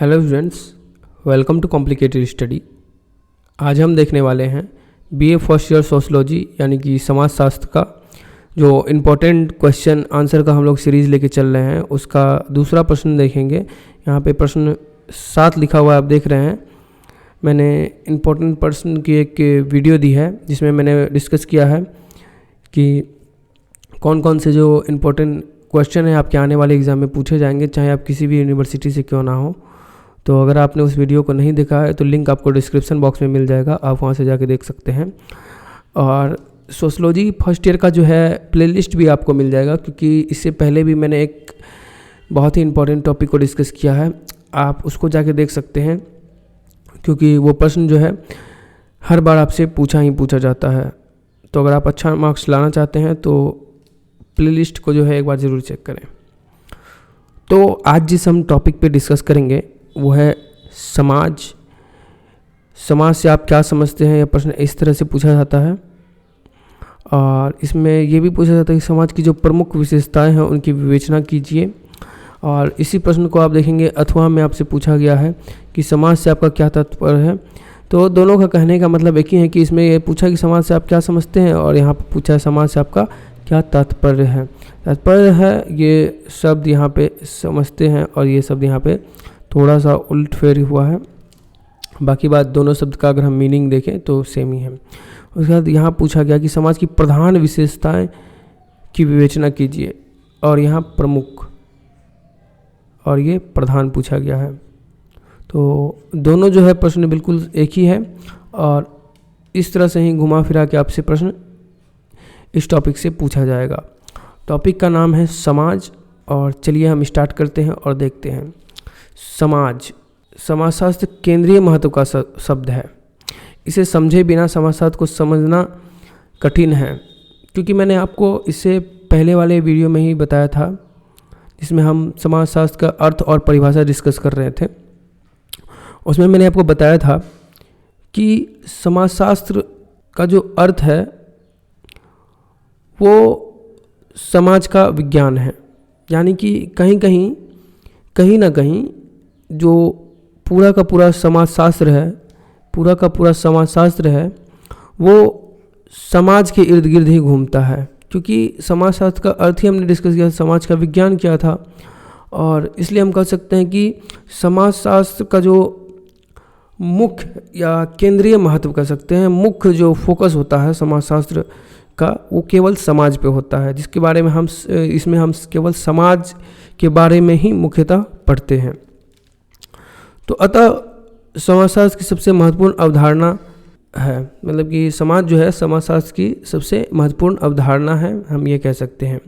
Hello students, welcome to complicated study. आज हम देखने वाले हैं बीए फर्स्ट ईयर सोशलॉजी यानी कि समाजशास्त्र का जो इम्पोर्टेंट क्वेश्चन आंसर का हम लोग सीरीज़ लेके चल रहे हैं, उसका दूसरा प्रश्न देखेंगे। यहाँ पे प्रश्न 7 लिखा हुआ है, आप देख रहे हैं। मैंने इम्पोर्टेंट प्रश्न की एक वीडियो दी है जिसमें मैंने डिस्कस किया है कि कौन कौन से जो इम्पोर्टेंट क्वेश्चन है आपके आने वाले एग्ज़ाम में पूछे जाएंगे, चाहे आप किसी भी यूनिवर्सिटी से क्यों ना हो। तो अगर आपने उस वीडियो को नहीं देखा है तो लिंक आपको डिस्क्रिप्शन बॉक्स में मिल जाएगा, आप वहाँ से जाके देख सकते हैं। और सोशलॉजी फर्स्ट ईयर का जो है प्लेलिस्ट भी आपको मिल जाएगा, क्योंकि इससे पहले भी मैंने एक बहुत ही इम्पोर्टेंट टॉपिक को डिस्कस किया है, आप उसको जाके देख सकते हैं। क्योंकि वो प्रश्न जो है हर बार आपसे पूछा ही पूछा जाता है। तो अगर आप अच्छा मार्क्स लाना चाहते हैं तो प्लेलिस्ट को जो है एक बार ज़रूर चेक करें। तो आज जिस हम टॉपिक पे डिस्कस करेंगे वो है समाज। समाज से आप क्या समझते हैं, यह प्रश्न इस तरह से पूछा जाता है। और इसमें ये भी पूछा जाता है कि समाज की जो प्रमुख विशेषताएं हैं उनकी विवेचना कीजिए। और इसी प्रश्न को आप देखेंगे अथवा में आपसे पूछा गया है कि समाज से आपका क्या तात्पर्य है। तो दोनों का कहने का मतलब एक ही है कि इसमें ये पूछा कि समाज से आप क्या समझते हैं, और यहाँ पर पूछा है समाज से आपका क्या तात्पर्य है। तात्पर्य है ये शब्द यहाँ पे समझते हैं, और ये शब्द यहाँ पे थोड़ा सा उल्ट फेर हुआ है। बाकी बात दोनों शब्द का अगर हम मीनिंग देखें तो सेम ही है। उसके बाद यहाँ पूछा गया कि समाज की प्रधान विशेषताएं की विवेचना कीजिए, और यहाँ प्रमुख और ये प्रधान पूछा गया है। तो दोनों जो है प्रश्न बिल्कुल एक ही है, और इस तरह से ही घुमा फिरा के आपसे प्रश्न इस टॉपिक से पूछा जाएगा। टॉपिक का नाम है समाज, और चलिए हम स्टार्ट करते हैं और देखते हैं। समाज, समाजशास्त्र केंद्रीय महत्व का शब्द है। इसे समझे बिना समाजशास्त्र को समझना कठिन है, क्योंकि मैंने आपको इससे पहले वाले वीडियो में ही बताया था जिसमें हम समाजशास्त्र का अर्थ और परिभाषा डिस्कस कर रहे थे। उसमें मैंने आपको बताया था कि समाजशास्त्र का जो अर्थ है वो समाज का विज्ञान है। यानी कि कहीं ना कहीं जो पूरा का पूरा समाजशास्त्र है वो समाज के इर्द गिर्द ही घूमता है। क्योंकि समाजशास्त्र का अर्थ ही हमने डिस्कस किया, समाज का विज्ञान क्या था। और इसलिए हम कह सकते हैं कि समाजशास्त्र का जो मुख्य या केंद्रीय महत्व कह सकते हैं, मुख्य जो फोकस होता है समाजशास्त्र का, वो केवल समाज पे होता है, जिसके बारे में हम केवल समाज के बारे में ही मुख्यतः पढ़ते हैं। तो अतः समाजशास्त्र की सबसे महत्वपूर्ण अवधारणा है, मतलब कि समाज जो है समाजशास्त्र की सबसे महत्वपूर्ण अवधारणा है, हम ये कह सकते हैं।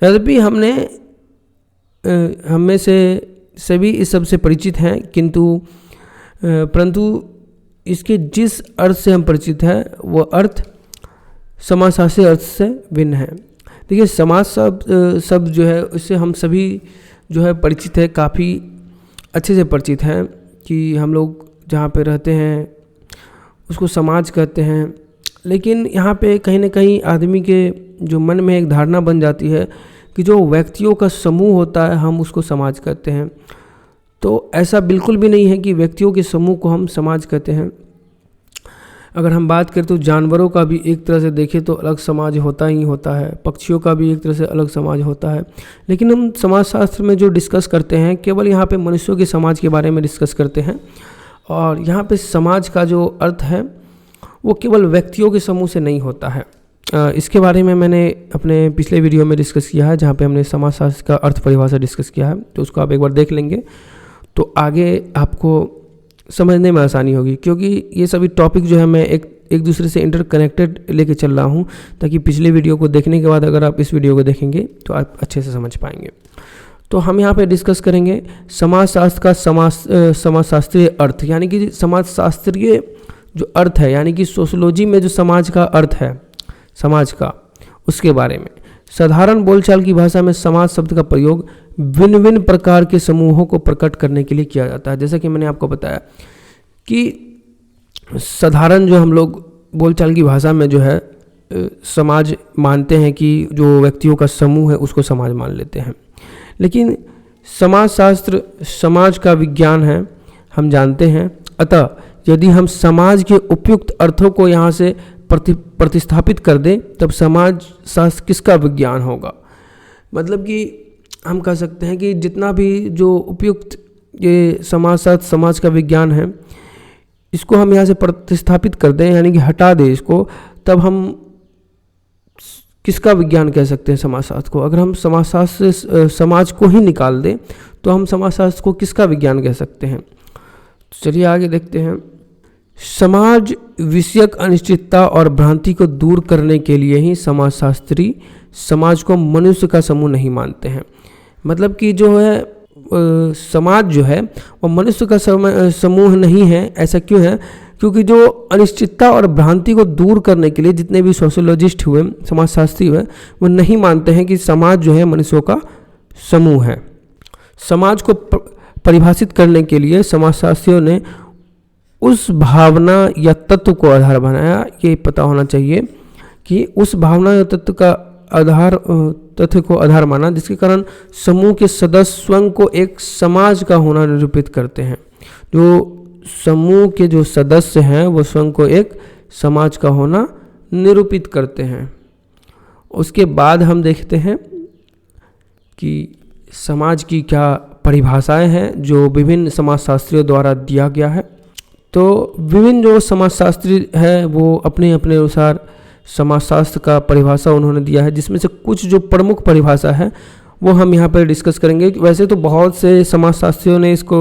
यद्यपि हम में से सभी इस सब से परिचित हैं, परंतु इसके जिस अर्थ से हम परिचित हैं वो अर्थ समाजशास्त्रीय अर्थ से भिन्न है। देखिए, समाज शब्द जो है उससे हम सभी जो है परिचित है, काफ़ी अच्छे से परिचित हैं कि हम लोग जहाँ पे रहते हैं उसको समाज कहते हैं। लेकिन यहाँ पे कहीं ना कहीं आदमी के जो मन में एक धारणा बन जाती है कि जो व्यक्तियों का समूह होता है हम उसको समाज कहते हैं। तो ऐसा बिल्कुल भी नहीं है कि व्यक्तियों के समूह को हम समाज कहते हैं। अगर हम बात करें तो जानवरों का भी एक तरह से देखें तो अलग समाज होता ही होता है, पक्षियों का भी एक तरह से अलग समाज होता है। लेकिन हम समाजशास्त्र में जो डिस्कस करते हैं केवल यहाँ पे मनुष्यों के समाज के बारे में डिस्कस करते हैं। और यहाँ पे समाज का जो अर्थ है वो केवल व्यक्तियों के समूह से नहीं होता है। इसके बारे में मैंने अपने पिछले वीडियो में डिस्कस किया है, जहाँ पे हमने समाजशास्त्र का अर्थ परिभाषा डिस्कस किया है। तो उसको आप एक बार देख लेंगे तो आगे आपको समझने में आसानी होगी, क्योंकि ये सभी टॉपिक जो है मैं एक दूसरे से इंटरकनेक्टेड लेके चल रहा हूँ, ताकि पिछले वीडियो को देखने के बाद अगर आप इस वीडियो को देखेंगे तो आप अच्छे से समझ पाएंगे। तो हम यहाँ पे डिस्कस करेंगे समाजशास्त्र का समाजशास्त्रीय अर्थ, यानी कि समाजशास्त्रीय जो अर्थ है, यानी कि सोशलॉजी में जो समाज का अर्थ है समाज का, उसके बारे में। साधारण बोलचाल की भाषा में समाज शब्द का प्रयोग भिन्न भिन्न प्रकार के समूहों को प्रकट करने के लिए किया जाता है। जैसा कि मैंने आपको बताया कि साधारण जो हम लोग बोलचाल की भाषा में जो है समाज मानते हैं कि जो व्यक्तियों का समूह है उसको समाज मान लेते हैं। लेकिन समाजशास्त्र समाज का विज्ञान है, हम जानते हैं। अतः यदि हम समाज के उपयुक्त अर्थों को यहाँ से प्रतिस्थापित कर दें तब समाज शास्त्र किसका विज्ञान होगा। मतलब कि हम कह सकते हैं कि जितना भी जो उपयुक्त ये समाजशास्त्र समाज का विज्ञान है, इसको हम यहाँ से प्रतिस्थापित कर दें, यानी कि हटा दें इसको, तब हम किसका विज्ञान कह सकते हैं समाजशास्त्र को। अगर हम समाजशास्त्र से समाज को ही निकाल दें तो हम समाजशास्त्र को किसका विज्ञान कह सकते हैं। चलिए आगे देखते हैं। समाज विषयक अनिश्चितता और भ्रांति को दूर करने के लिए ही समाजशास्त्री समाज को मनुष्य का समूह नहीं मानते हैं। मतलब कि जो है समाज जो है वो मनुष्य का समूह नहीं है। ऐसा क्यों है? क्योंकि जो अनिश्चितता और भ्रांति को दूर करने के लिए जितने भी सोशियोलॉजिस्ट हुए, समाजशास्त्री हुए, वो नहीं मानते हैं कि समाज जो है मनुष्यों का समूह है। समाज को परिभाषित करने के लिए समाजशास्त्रियों ने उस भावना या तत्व को आधार बनाया। ये पता होना चाहिए कि उस भावना या तत्व का तथ्य को आधार माना जिसके कारण समूह के सदस्य स्वयं को एक समाज का होना निरूपित करते हैं। जो समूह के जो सदस्य हैं वो स्वयं को एक समाज का होना निरूपित करते हैं। उसके बाद हम देखते हैं कि समाज की क्या परिभाषाएं हैं जो विभिन्न समाजशास्त्रियों द्वारा दिया गया है। तो विभिन्न जो समाजशास्त्री हैं वो अपने अपने अनुसार समाजशास्त्र का परिभाषा उन्होंने दिया है, जिसमें से कुछ जो प्रमुख परिभाषा है वो हम यहाँ पर डिस्कस करेंगे। वैसे तो बहुत से समाजशास्त्रियों ने इसको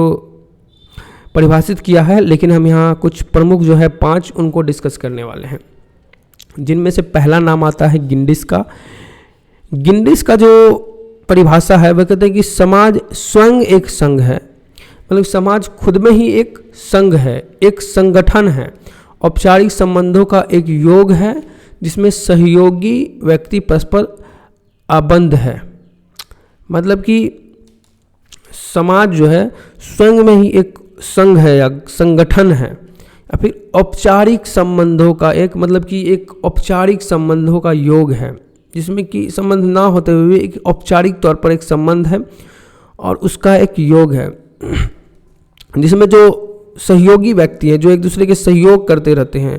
परिभाषित किया है, लेकिन हम यहाँ कुछ प्रमुख जो है 5 उनको डिस्कस करने वाले हैं, जिनमें से पहला नाम आता है गिंडिस का। गिंडिस का जो परिभाषा है वह कहते हैं कि समाज स्वयं एक संघ है। मतलब समाज खुद में ही एक संघ है, एक संगठन है, औपचारिक संबंधों का एक योग है जिसमें सहयोगी व्यक्ति परस्पर आबद्ध है। मतलब कि समाज जो है स्वयं में ही एक संघ है या संगठन है, या फिर औपचारिक संबंधों का एक, मतलब कि एक औपचारिक संबंधों का योग है जिसमें कि संबंध ना होते हुए भी एक औपचारिक तौर पर एक संबंध है और उसका एक योग है, जिसमें जो सहयोगी व्यक्ति हैं जो एक दूसरे के सहयोग करते रहते हैं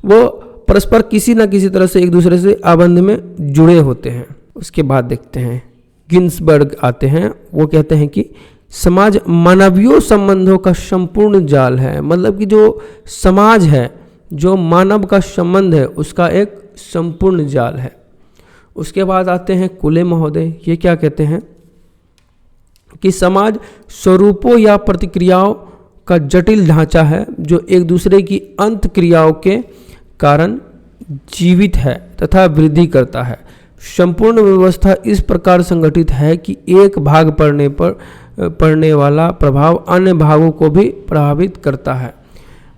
वो परस्पर किसी न किसी तरह से एक दूसरे से आबंध में जुड़े होते हैं। उसके बाद देखते हैं गिन्सबर्ग आते हैं। वो कहते हैं कि समाज मानवीय संबंधों का संपूर्ण जाल है। मतलब कि जो समाज है, जो मानव का संबंध है, उसका एक संपूर्ण जाल है। उसके बाद आते हैं कुले महोदय। ये क्या कहते हैं कि समाज स्वरूपों या प्रतिक्रियाओं का जटिल ढांचा है जो एक दूसरे की अंत क्रियाओं के कारण जीवित है तथा वृद्धि करता है। संपूर्ण व्यवस्था इस प्रकार संगठित है कि एक भाग पड़ने वाला प्रभाव अन्य भागों को भी प्रभावित करता है।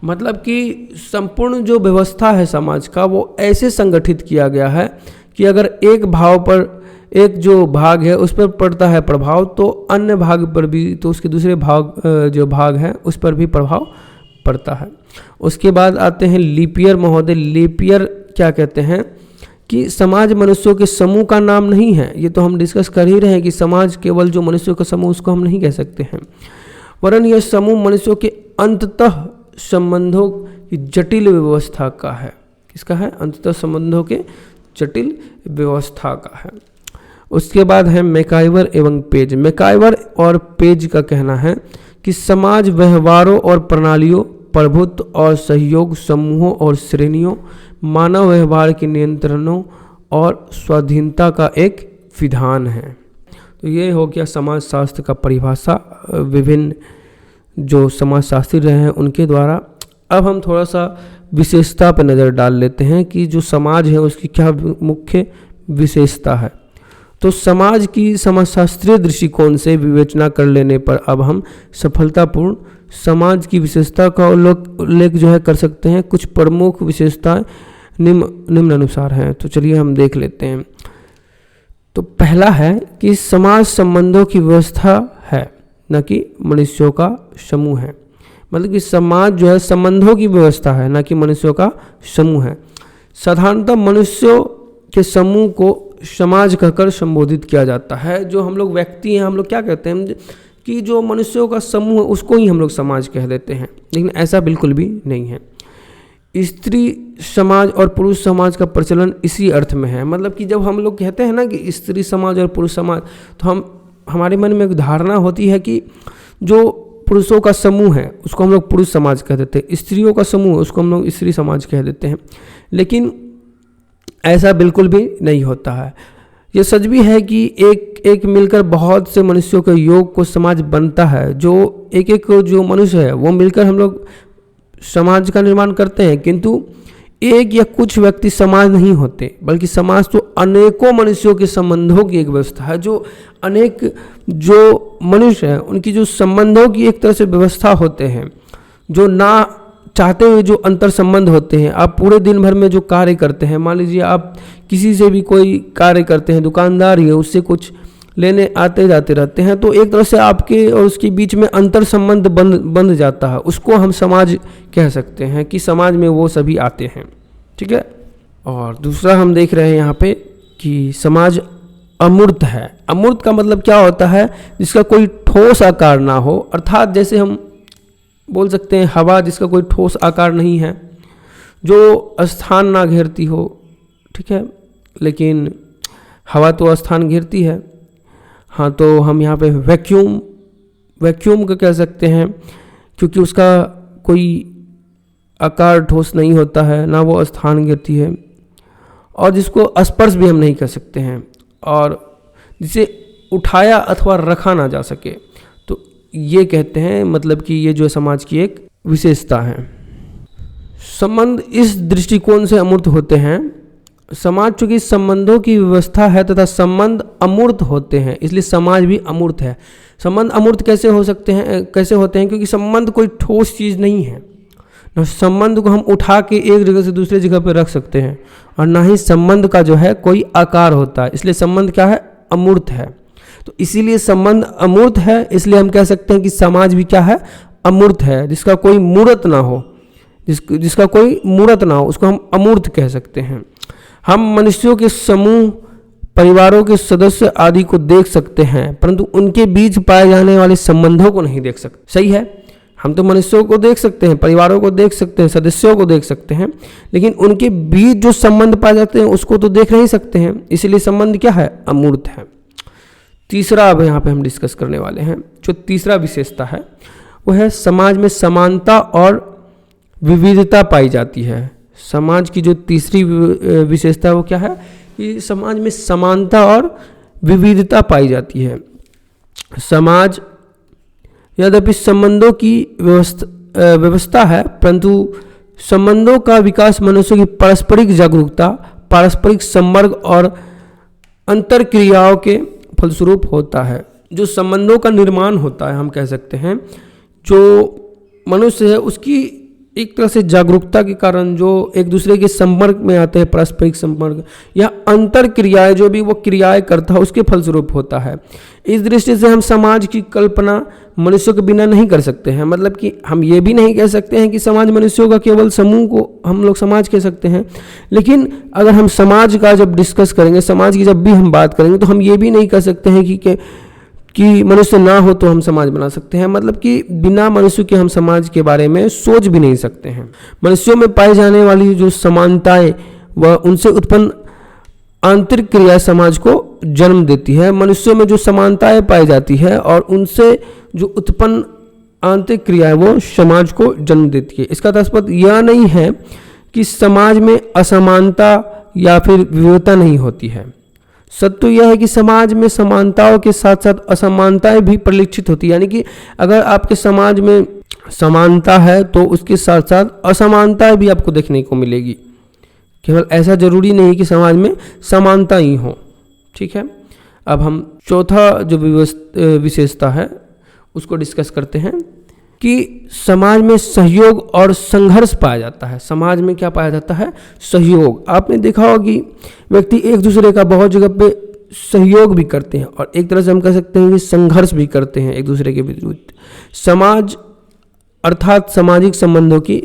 मतलब कि संपूर्ण जो व्यवस्था है समाज का वो ऐसे संगठित किया गया है कि अगर एक भाव पर, एक जो भाग है उस पर पड़ता है प्रभाव तो अन्य भाग पर भी, तो उसके दूसरे भाग है उस पर भी प्रभाव पड़ता है। उसके बाद आते हैं लीपियर महोदय। लीपियर क्या कहते हैं कि समाज मनुष्यों के समूह का नाम नहीं है। ये तो हम डिस्कस कर ही रहे हैं कि समाज केवल जो मनुष्यों का समूह उसको हम नहीं कह सकते हैं, वरन यह समूह मनुष्यों के अंततः संबंधों की जटिल व्यवस्था का है। किसका है? अंततः संबंधों के जटिल व्यवस्था का है। उसके बाद है मैकाइवर एवं पेज। मैकाइवर और पेज का कहना है कि समाज व्यवहारों और प्रणालियों, प्रभुत्व और सहयोग, समूहों और श्रेणियों, मानव व्यवहार के नियंत्रणों और स्वाधीनता का एक विधान है। तो ये हो गया समाजशास्त्र का परिभाषा विभिन्न जो समाजशास्त्री रहे हैं उनके द्वारा। अब हम थोड़ा सा विशेषता पर नज़र डाल लेते हैं कि जो समाज है उसकी क्या मुख्य विशेषता है। तो समाज की समाजशास्त्रीय दृष्टिकोण से विवेचना कर लेने पर अब हम सफलतापूर्ण समाज की विशेषता का उल्लेख जो है कर सकते हैं। कुछ प्रमुख विशेषताएं निम्न अनुसार हैं, तो चलिए हम देख लेते हैं। तो पहला है कि समाज संबंधों की व्यवस्था है, न कि मनुष्यों का समूह है। मतलब कि समाज जो है संबंधों की व्यवस्था है, न कि मनुष्यों का समूह है। साधारणतः मनुष्यों के समूह को समाज कहकर संबोधित किया जाता है। जो हम लोग व्यक्ति हैं, हम लोग क्या कहते हैं कि जो मनुष्यों का समूह है उसको ही हम लोग समाज कह देते हैं, लेकिन ऐसा बिल्कुल भी नहीं है। स्त्री समाज और पुरुष समाज का प्रचलन इसी अर्थ में है। मतलब कि जब हम लोग कहते हैं ना कि स्त्री समाज और पुरुष समाज, तो हमारे मन में एक धारणा होती है कि जो पुरुषों का समूह है उसको हम लोग पुरुष समाज कह देते हैं, स्त्रियों का समूह है उसको हम लोग स्त्री समाज कह देते हैं, लेकिन ऐसा बिल्कुल भी नहीं होता है। ये सच भी है कि एक एक मिलकर बहुत से मनुष्यों के योग को समाज बनता है। जो एक एक जो मनुष्य है वो मिलकर हम लोग समाज का निर्माण करते हैं, किंतु एक या कुछ व्यक्ति समाज नहीं होते, बल्कि समाज तो अनेकों मनुष्यों के संबंधों की एक व्यवस्था है। जो अनेक जो मनुष्य हैं उनकी जो संबंधों की एक तरह से व्यवस्था होते हैं, जो ना चाहते हुए जो अंतर संबंध होते हैं। आप पूरे दिन भर में जो कार्य करते हैं, मान लीजिए आप किसी से भी कोई कार्य करते हैं, दुकानदार ही है, उससे कुछ लेने आते जाते रहते हैं, तो एक तरह से आपके और उसके बीच में अंतर संबंध बन जाता है। उसको हम समाज कह सकते हैं कि समाज में वो सभी आते हैं, ठीक है। और दूसरा हम देख रहे हैं यहाँ पे कि समाज अमूर्त है। अमूर्त का मतलब क्या होता है? जिसका कोई ठोस आकार ना हो, अर्थात जैसे हम बोल सकते हैं हवा, जिसका कोई ठोस आकार नहीं है, जो स्थान ना घेरती हो, ठीक है, लेकिन हवा तो स्थान घेरती है। हाँ, तो हम यहाँ पे वैक्यूम का कह सकते हैं, क्योंकि उसका कोई आकार ठोस नहीं होता है, ना वो स्थान घेरती है, और जिसको स्पर्श भी हम नहीं कर सकते हैं, और जिसे उठाया अथवा रखा ना जा सके, तो ये कहते हैं, मतलब कि ये जो समाज की एक विशेषता है। संबंध इस दृष्टिकोण से अमूर्त होते हैं। समाज चूंकि संबंधों की व्यवस्था है तथा संबंध अमूर्त होते हैं, इसलिए समाज भी अमूर्त है। संबंध अमूर्त कैसे होते हैं? क्योंकि संबंध कोई ठोस चीज़ नहीं है। न संबंध को हम उठा के एक जगह से दूसरे जगह पर रख सकते हैं, और ना ही संबंध का जो है कोई आकार होता है, इसलिए संबंध क्या है? अमूर्त है। तो इसीलिए संबंध अमूर्त है, इसलिए हम कह सकते हैं कि समाज भी क्या है? अमूर्त है। जिसका कोई मूर्त ना हो, जिसका कोई मूर्त ना हो, उसको हम अमूर्त कह सकते हैं। हम मनुष्यों के समूह, परिवारों के सदस्य आदि को देख सकते हैं, परंतु उनके बीच पाए जाने वाले संबंधों को नहीं देख सकते। सही है, हम तो मनुष्यों को देख सकते हैं, परिवारों को देख सकते हैं, सदस्यों को देख सकते हैं, लेकिन उनके बीच जो संबंध पाए जाते हैं उसको तो देख नहीं सकते हैं, इसलिए संबंध क्या है? अमूर्त है। तीसरा अब यहाँ पे हम डिस्कस करने वाले हैं, जो तीसरा विशेषता है वो है समाज में समानता और विविधता पाई जाती है। समाज की जो तीसरी विशेषता है वो क्या है? कि समाज में समानता और विविधता पाई जाती है। समाज यद्यपि संबंधों की व्यवस्था है, परंतु संबंधों का विकास मनुष्यों की पारस्परिक जागरूकता, पारस्परिक संपर्क और अंतर क्रियाओं के फलस्वरूप होता है। जो संबंधों का निर्माण होता है, हम कह सकते हैं, जो मनुष्य है उसकी एक तरह से जागरूकता के कारण जो एक दूसरे के संपर्क में आते हैं, पारस्परिक संपर्क या अंतर क्रियाएं, जो भी वो क्रियाएं करता है उसके फलस्वरूप होता है। इस दृष्टि से हम समाज की कल्पना मनुष्यों के बिना नहीं कर सकते हैं। मतलब कि हम ये भी नहीं कह सकते हैं कि समाज मनुष्यों का केवल समूह को हम लोग समाज कह सकते हैं, लेकिन अगर हम समाज का जब डिस्कस करेंगे, समाज की जब भी हम बात करेंगे, तो हम ये भी नहीं कह सकते हैं कि मनुष्य ना हो तो हम समाज बना सकते हैं। मतलब कि बिना मनुष्य के हम समाज के बारे में सोच भी नहीं सकते हैं। मनुष्यों में पाई जाने वाली जो समानताएं व उनसे उत्पन्न आंतरिक क्रिया समाज को जन्म देती है। मनुष्यों में जो समानताएं पाई जाती है और उनसे जो उत्पन्न आंतरिक क्रिया है वो समाज को जन्म देती है। इसका तात्पर्य यह नहीं है कि समाज में असमानता या फिर विविधता नहीं होती है। सत्य यह है कि समाज में समानताओं के साथ साथ असमानताएं भी परिलक्षित होती है। यानी कि अगर आपके समाज में समानता है तो उसके साथ साथ असमानताएं भी आपको देखने को मिलेगी। केवल ऐसा जरूरी नहीं कि समाज में समानता ही हो। ठीक है, अब हम चौथा जो विशेषता है उसको डिस्कस करते हैं कि समाज में सहयोग और संघर्ष पाया जाता है। समाज में क्या पाया जाता है? सहयोग। आपने देखा होगा कि व्यक्ति एक दूसरे का बहुत जगह पे सहयोग भी करते हैं और एक तरह से हम कह सकते हैं कि संघर्ष भी करते हैं एक दूसरे के विरुद्ध। समाज अर्थात सामाजिक संबंधों की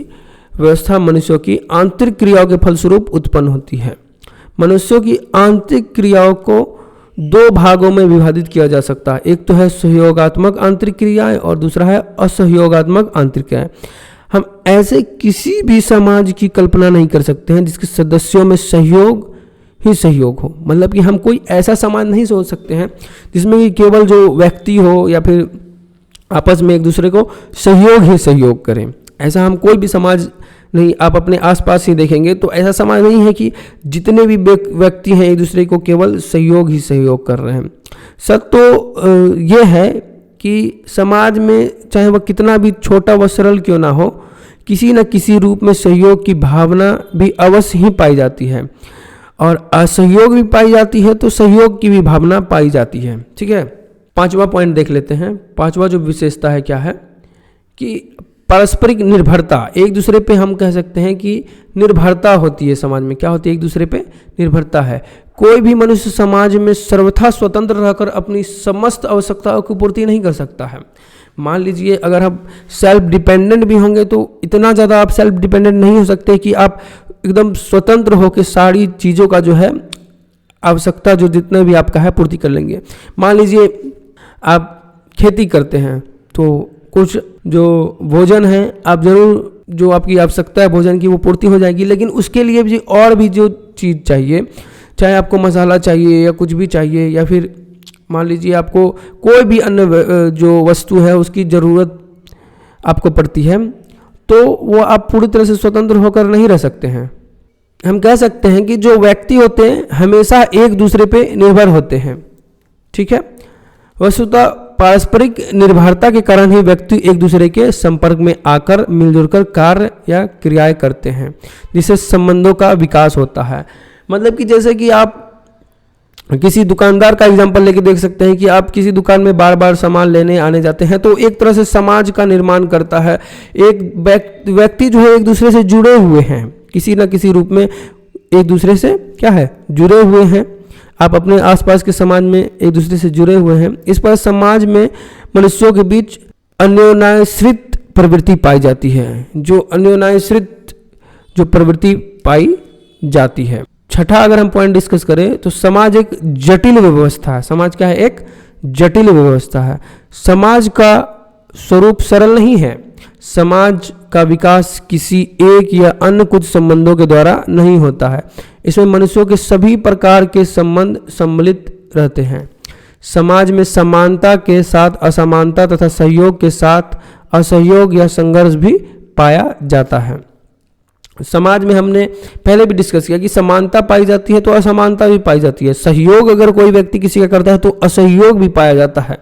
व्यवस्था मनुष्यों की आंतरिक क्रियाओं के फलस्वरूप उत्पन्न होती है। मनुष्यों की आंतरिक क्रियाओं को दो भागों में विभाजित किया जा सकता है। एक तो है सहयोगात्मक आंतरिक क्रियाएं और दूसरा है असहयोगात्मक आंतरिक क्रियाएं। हम ऐसे किसी भी समाज की कल्पना नहीं कर सकते हैं जिसके सदस्यों में सहयोग ही सहयोग हो। मतलब कि हम कोई ऐसा समाज नहीं सोच सकते हैं जिसमें कि केवल जो व्यक्ति हो या फिर आपस में एक दूसरे को सहयोग ही सहयोग करें। ऐसा हम कोई भी समाज नहीं, आप अपने आसपास ही देखेंगे तो ऐसा समाज नहीं है कि जितने भी व्यक्ति हैं एक दूसरे को केवल सहयोग ही सहयोग कर रहे हैं। सच तो ये है कि समाज में चाहे वह कितना भी छोटा व सरल क्यों ना हो, किसी न किसी रूप में सहयोग की भावना भी अवश्य ही पाई जाती है, और असहयोग भी पाई जाती है तो सहयोग की भी भावना पाई जाती है। ठीक है, पांचवा पॉइंट देख लेते हैं। पांचवा जो विशेषता है क्या है कि पारस्परिक निर्भरता। एक दूसरे पे हम कह सकते हैं कि निर्भरता होती है समाज में। क्या होती है? एक दूसरे पे निर्भरता है। कोई भी मनुष्य समाज में सर्वथा स्वतंत्र रहकर अपनी समस्त आवश्यकताओं की पूर्ति नहीं कर सकता है। मान लीजिए अगर हम सेल्फ डिपेंडेंट भी होंगे तो इतना ज़्यादा आप सेल्फ डिपेंडेंट नहीं हो सकते कि आप एकदम स्वतंत्र होकर सारी चीज़ों का जो है आवश्यकता जो जितने भी आपका है पूर्ति कर लेंगे। मान लीजिए आप खेती करते हैं तो कुछ जो भोजन है आप जरूर जो आपकी आवश्यकता है भोजन की वो पूर्ति हो जाएगी, लेकिन उसके लिए भी और भी जो चीज़ चाहिए, चाहे आपको मसाला चाहिए या कुछ भी चाहिए, या फिर मान लीजिए आपको कोई भी अन्य जो वस्तु है उसकी ज़रूरत आपको पड़ती है, तो वो आप पूरी तरह से स्वतंत्र होकर नहीं रह सकते हैं। हम कह सकते हैं कि जो व्यक्ति होते हैं हमेशा एक दूसरे पे निर्भर होते हैं। ठीक है, वस्तुतः पारस्परिक निर्भरता के कारण ही व्यक्ति एक दूसरे के संपर्क में आकर मिलजुल कर कार्य या क्रियाएं करते हैं, जिससे संबंधों का विकास होता है। मतलब कि जैसे कि आप किसी दुकानदार का एग्जांपल लेके देख सकते हैं कि आप किसी दुकान में बार बार सामान लेने आने जाते हैं तो एक तरह से समाज का निर्माण करता है। एक व्यक्ति जो है एक दूसरे से जुड़े हुए हैं, किसी न किसी रूप में एक दूसरे से क्या है जुड़े हुए हैं। आप अपने आसपास के समाज में एक दूसरे से जुड़े हुए हैं। इस पर समाज में मनुष्यों के बीच अन्योन्याश्रित प्रवृत्ति पाई जाती है, जो अन्योन्याश्रित जो प्रवृत्ति पाई जाती है। छठा अगर हम पॉइंट डिस्कस करें तो समाज एक जटिल व्यवस्था है। समाज क्या है? एक जटिल व्यवस्था है। समाज का स्वरूप सरल नहीं है। समाज का विकास किसी एक या अन्य कुछ संबंधों के द्वारा नहीं होता है। इसमें मनुष्यों के सभी प्रकार के संबंध सम्मिलित रहते हैं। समाज में समानता के साथ असमानता तथा सहयोग के साथ असहयोग या संघर्ष भी पाया जाता है। समाज में हमने पहले भी डिस्कस किया कि समानता पाई जाती है तो असमानता भी पाई जाती है। सहयोग अगर कोई व्यक्ति किसी का करता है तो असहयोग भी पाया जाता है।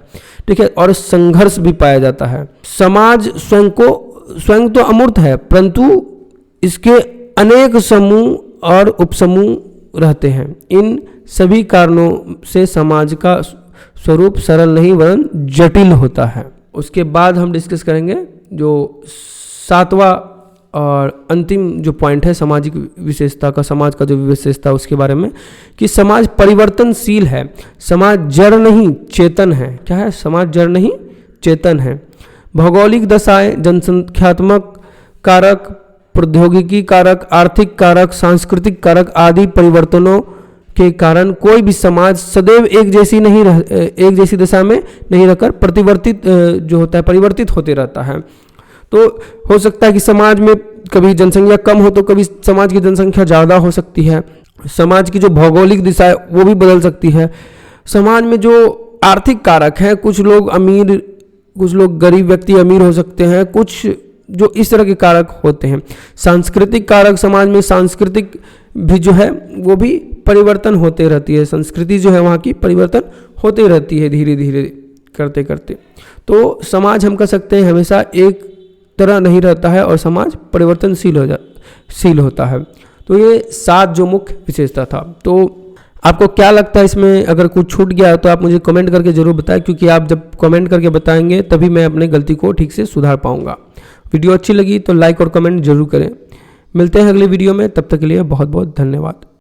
ठीक है, और संघर्ष भी पाया जाता है। समाज स्वयं तो अमूर्त है, परंतु इसके अनेक समूह और उपसमूह रहते हैं। इन सभी कारणों से समाज का स्वरूप सरल नहीं वरन जटिल होता है। उसके बाद हम डिस्कस करेंगे जो सातवां और अंतिम जो पॉइंट है सामाजिक विशेषता का, समाज का जो विशेषता उसके बारे में, कि समाज परिवर्तनशील है। समाज जड़ नहीं चेतन है। क्या है? समाज जड़ नहीं चेतन है। भौगोलिक दशाएं, जनसंख्यात्मक कारक, प्रौद्योगिकी कारक, आर्थिक कारक, सांस्कृतिक कारक आदि परिवर्तनों के कारण कोई भी समाज सदैव एक जैसी दशा में नहीं रहकर परिवर्तित होते रहता है। तो हो सकता है कि समाज में कभी जनसंख्या कम हो तो कभी समाज की जनसंख्या ज़्यादा हो सकती है। समाज की जो भौगोलिक दिशा है वो भी बदल सकती है। समाज में जो आर्थिक कारक हैं, कुछ लोग अमीर, कुछ लोग गरीब व्यक्ति अमीर हो सकते हैं, कुछ जो इस तरह के कारक होते हैं। सांस्कृतिक कारक, समाज में सांस्कृतिक भी जो है वो भी परिवर्तन होते रहती है। संस्कृति जो है वहाँ की परिवर्तन होते रहती है धीरे धीरे करते करते। तो समाज हम कह सकते हैं हमेशा एक तरह नहीं रहता है और समाज परिवर्तनशील होता है। तो ये 7 जो मुख्य विशेषता था। तो आपको क्या लगता है इसमें अगर कुछ छूट गया तो आप मुझे कमेंट करके ज़रूर बताएं, क्योंकि आप जब कमेंट करके बताएंगे तभी मैं अपनी गलती को ठीक से सुधार पाऊंगा। वीडियो अच्छी लगी तो लाइक और कमेंट जरूर करें। मिलते हैं अगली वीडियो में, तब तक के लिए बहुत बहुत धन्यवाद।